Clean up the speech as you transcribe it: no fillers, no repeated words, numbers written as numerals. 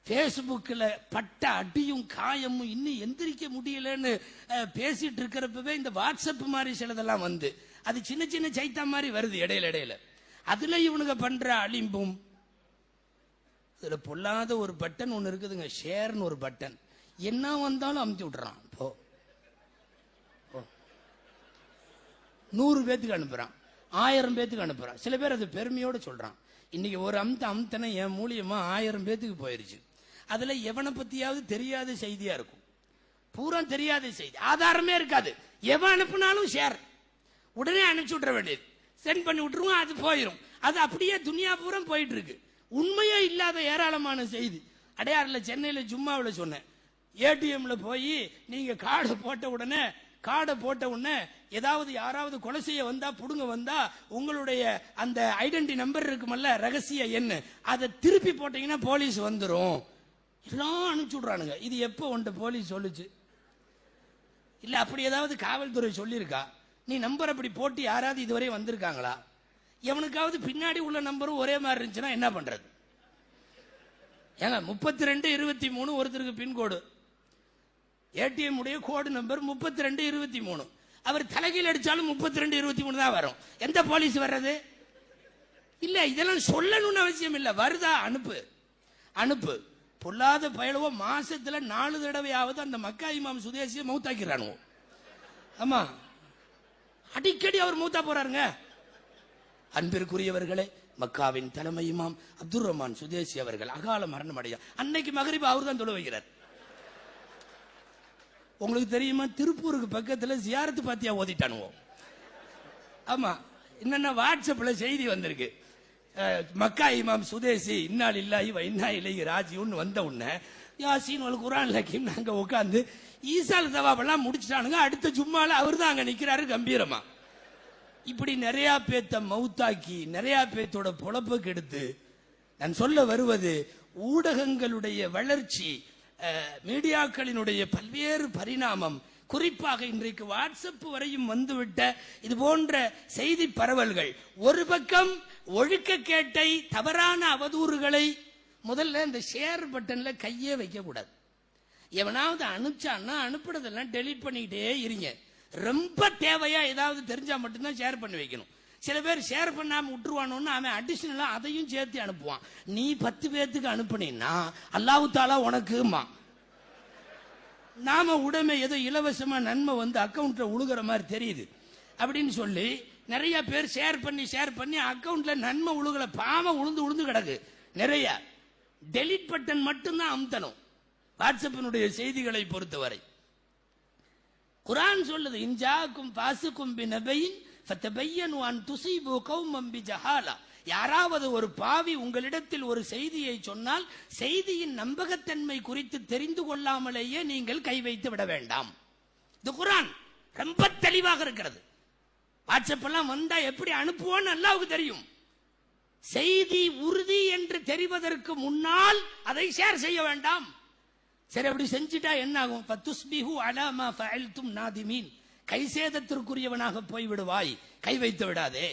பேஸ்புக்ல பட்ட அடியும் காயமும் இன்னும் எந்திரிக்க முடியலன்னு பேசிட்டு இருக்கிறப்பவே இந்த வாட்ஸ்அப் மாதிரி சிலதெல்லாம் வந்து அது சின்ன சின்ன சைத்தா மாதிரி வருது இடையில. அதுல இவனுங்க பண்ற அலிம்பும். இதுல பொல்லாத ஒரு பட்டன் ஒண்ணு இருக்குதுங்க, ஷேர்னு ஒரு பட்டன். என்ன வந்தாலும் அமுத்தி விட்டுறான். போ 100 பேத்துக்கு அனுப்புறான், 1000 பேத்துக்கு அனுப்புறான். சில பேர் அது பெருமையோடு சொல்றான். இன்னைக்கு ஒரு அமுத்தனை என் மூலியமா 1000 பேத்துக்கு போயிருச்சு. அதுல எவனை பத்தியாவது தெரியாத செய்தியா இருக்கும், பூரா தெரியாத செய்தி, ஆதாரமே இருக்காது. எவன் அனுப்புனாலும் ஷேர் உடனே அனுப்பிச்சு விட்டுற வேண்டியது, சென்ட் பண்ணி விட்டுருவோம், அது போயிடும். அது அப்படியே துனியா பூரா போயிட்டு இருக்கு. உண்மையே இல்லாத ஏராளமான செய்தி. அடையாறுல சென்னையில ஜும்மாவில் சொன்னேன், ஏடிஎம்ல போய் நீங்க கார்டை போட்ட உடனே ஏதாவது யாராவது கொலை செய்ய வந்தா புடுங்க வந்தா உங்களுடைய அந்த ஐடென்டி நம்பர் இருக்குமல்ல, ரகசிய எண், அதை திருப்பி போட்டீங்கன்னா போலீஸ் வந்துடும். எல்லாம் அனுப்பிச்சு விடுறானுங்க. இது எப்போ உன்ட்ட போலீஸ் சொல்லுச்சு? இல்ல அப்படி ஏதாவது காவல்துறை சொல்லியிருக்கா? நீ நம்பர் அப்படி போட்டு யாராவது இதுவரை வந்திருக்காங்களா? எவனுக்காவது பின்னாடி உள்ள நம்பரும் ஒரே மாதிரி இருந்துச்சுன்னா என்ன பண்றது? ஏங்க 3223 ஒருத்தருக்கு பின்கோடு, ஏடிஎம் உடைய கோடு நம்பர் 3223. அவர் தலைகீழ் அடிச்சாலும் 3223 தான் வரும். எந்த போலீஸ் வர்றது? இல்ல இதெல்லாம் சொல்லணும்னு அவசியம் இல்ல, வருதா அனுப்பு. பொல்லாத பயலுவோ மாசத்துல 4 தடவையாவது அந்த மக்கா இமாம் சுதேசியை மௌத்தாக்கிறானோ. ஆமா, அடிக்கடி அவர் மௌத்தா போறாருங்க. அன்பிற்குரியவர்களே, மக்காவின் தலைமை இமாம் அப்துல் ரஹ்மான் சுதேசி அவர்கள் அகால மரணம் அடைய அன்னைக்கு மகரிப் அவர் தான் தொழ வைக்கிறார். உங்களுக்கு தெரியுமா, திருப்பூருக்கு பக்கத்துல ஜியாரத்து பாத்தியா ஓதிட்டானுவோம். ஆமா, என்னன்னா வாட்ஸ்அப்ல செய்தி வந்திருக்கு, மக்கா இமாம் சுதேசி இன்னா லில்லாஹி வ இன்னா இலைஹி ராஜிஊன் வந்த உடனே யாசீன் வல் குர்ஆன் ஹக்கீம் நாங்க உட்கார்ந்து ஈசால் தவாபெல்லாம் முடிச்சிட்டானுங்க. அடுத்த ஜும்மால அவர் தான் அங்க நிக்கிறாரு கம்பீரமா. இப்படி நிறைய பேத்த மௌத்தாக்கி நிறைய பேத்தோட பொழப்புக்கு எடுத்து நான் சொல்ல வருவது, ஊடகங்களுடைய வளர்ச்சி, மீடியாக்களினுடைய பல்வேறு பரிணாமம், குறிப்பாக இன்றைக்கு வாட்ஸ்அப் வரையும் வந்துவிட்ட இது போன்ற செய்தி பரவல்கள், ஒரு பக்கம் ஒழுக்கக்கேட்டை தவறான அவதூறுகளை, முதல்ல இந்த ஷேர் பட்டன்ல கையே வைக்க கூடாது. எவனாவது அனுப்பிச்சான்னா அனுப்புறதெல்லாம் டெலீட் பண்ணிக்கிட்டே இருங்க. ரொம்ப தேவையா ஏதாவது தெரிஞ்சா மட்டும்தான் ஷேர் பண்ணி வைக்கணும். சில பேர் ஷேர் பண்ணாம விட்டுருவானோன்னு அவன் அடிஷனலா அதையும் சேர்த்து அனுப்புவான். நீ 10 பேத்துக்கு அனுப்புனீன்னா அல்லாஹ் தாலா உனக்குமா, நாம உடமை ஏதோ இலவசமா நன்மை வந்து அக்கௌண்ட்ல உழுகிற மாதிரி தெரியுது அப்படின்னு சொல்லி நிறைய பேர் ஷேர் பண்ணி அக்கௌண்ட்ல நன்மை உழுகல, பாவம் உழுந்து கிடக்கு நிறைய. டெலிட் பட்டன் மட்டும்தான் அமுத்தணும் வாட்ஸ்அப்பினுடைய செய்திகளை பொறுத்தவரை. குர்ஆன் சொல்லுது, இன்ஜாக்கும் பாசுக்கும் பினபையின் ஃபதபையனு அன் துஸீபு கௌமம் பிஜஹாலா. யாராவது ஒரு பாவி உங்களிடத்தில் ஒரு செய்தியை சொன்னால் செய்தியின் நம்பகத்தன்மை குறித்து தெரிந்து கொள்ளாமலேயே நீங்கள் கை வைத்து விட வேண்டாம். இது குர்ஆன் ரொம்ப தெளிவாக இருக்கிறது. வாட்ஸ்அப் எல்லாம் வந்தா எப்படி அனுப்புவோன்னு அல்லாஹ்வுக்கு தெரியும். செய்தி உறுதி என்று தெரிவதற்கு முன்னால் அதை ஷேர் செய்ய வேண்டாம். சரி, அப்படி செஞ்சுட்டா என்ன ஆகும்? ஃபதுஸ்பிஹு அலா மா ஃபஅல்தும் நாதிமீன். கை சேதத்திற்குரியவனாக போய்விடுவாய், கை வைத்து விடாதே.